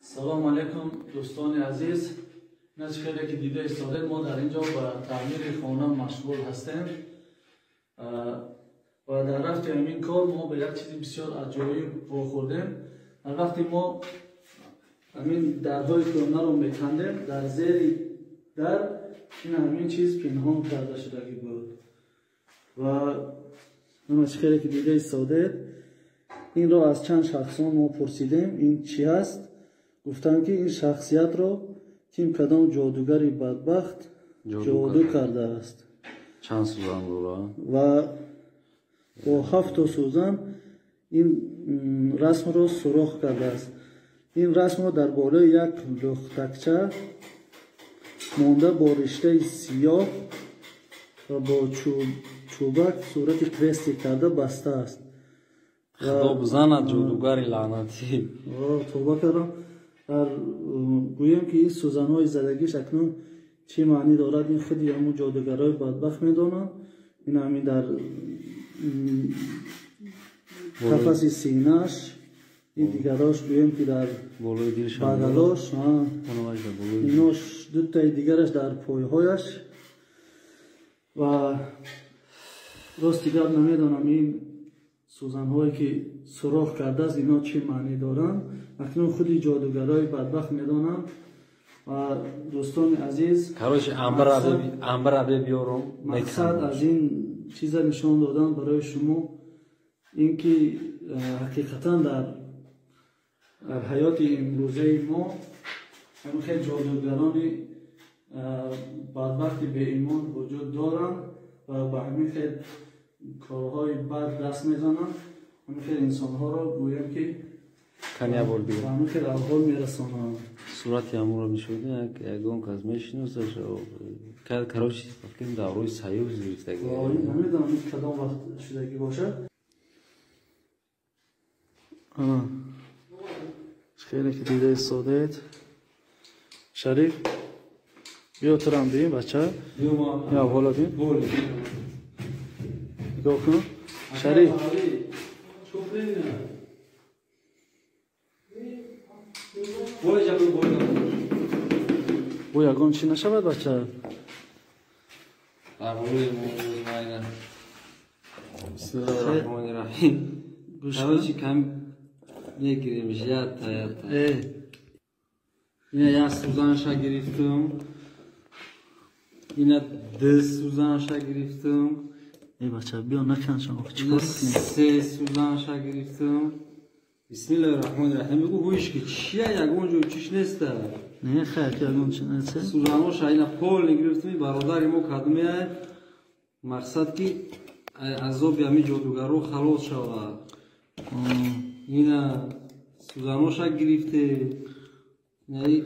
سلام علیکم دوستان عزیز. از خیلی که دیده استاده ما در اینجا با تعمیر خانه مشغول هستیم و در رفت این کار ما به یک چیز بسیار عجایب خوردیم. وقتی ما همین درهای خانه رو میکندیم در زیر در این همین چیز پنهان کرده شده بود و از خیلی که دیده استاده این رو از چند شخصان ما پرسیدیم این چی هست. گفتن که این شخصیت رو کیم کدام جادوگری بدبخت جادو کرده است. چند سوزن رو و با 7 سوزن این رسم رو سوراخ کرده است. این رسم رو در بالای یک لختکچه مانده با رشته سیاه و با چوبک صورت کرستی کرده بسته است. خدا بزند جادوگری لعنتی. توبه کردم. گویم که این سوزن‌های زدگیش اکنون چی معنی دارد این خودی همون جادوگرای بدبخت میدانند. این همین در قفس سینه‌اش، این دیگراش گویم که در بغلاش، ایناش دو تای دیگرش در پایهایش و راست دیگر نمیدانم این سوزن‌هایی که سوراخ کرده است اینا چی معنی دارند. اکنون خودی جادوگرای بدبخت میدانند. و دوستان عزیز کاروش انبر بیارم مقصد از این چیز نشان دادن برای شما اینکه حقیقتا در حیات امروزه ما همین خیلی جادوگران بدبختی به ایمان وجود دارند و به همین خیلی کارهای بد دست میزنند. همین خیلی انسانها را گویم که کنیا بول بیرون همین خیلی احوال میرسانند. صورتی همون رو میشوده یکون که از میشنوزش و کاروش فکرم در روی سایو زیرستگی نمیدونم کدام وقت شدگی باشد. خیلی که دیده استادید شریف بیا تو هم بیم بچه یا بالا بیم نگاه کن شریف او یکان چی نشود بچه بسم الله الرحمن الرحیم کاروشی کم میگیریمش یاد تا اینا یک سوزنشا گرفتم اینا 10 سوزنشا گرفتم ای بچه بیا نکن شما چیکار کنی 3 سوزنشا گرفتم. بسم الله الرحمن الرحیم. بگو هویش که چیه یگون جو چیش نیست نه خیر که یگون چی نیست سوزنشا اینا پول نگرفتم برادر ما کدومیه مقصد که عذاب یمی جادوگرو خلاص شود. اینا سوزنشا گرفته نه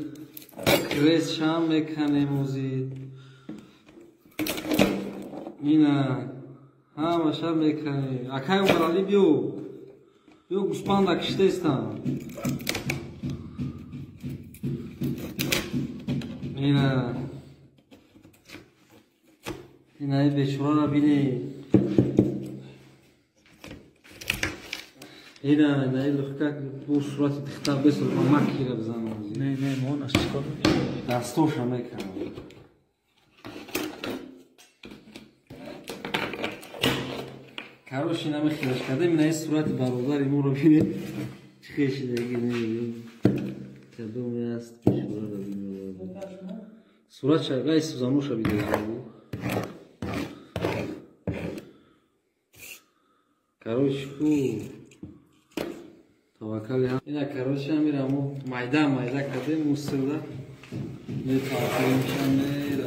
کرس شام میکنه موزی اینا همه شام میکنه اکای برالی بیو گوسپند کشته استم اینا ای بیچاره را بینی اینا لخکک بو صورت تختاب بسر با مکی را بزنم نه مون از چیکار دستوش هم میکنم. کاروش اینا میخیرش کرده این صورت برادر ایمون رو بینید چه خیشی دیگه نمیدیم کدومی هست بیشورا رو بینید صورت شرقای سوزانوش رو بیدید کاروش کو توکلی هم اینا کاروش هم میره همون مایده کرده موسیده یه توکلی میشن میره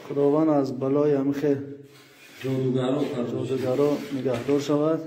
خداوند از بلای همه خیر جادوگرا نگهدار شود.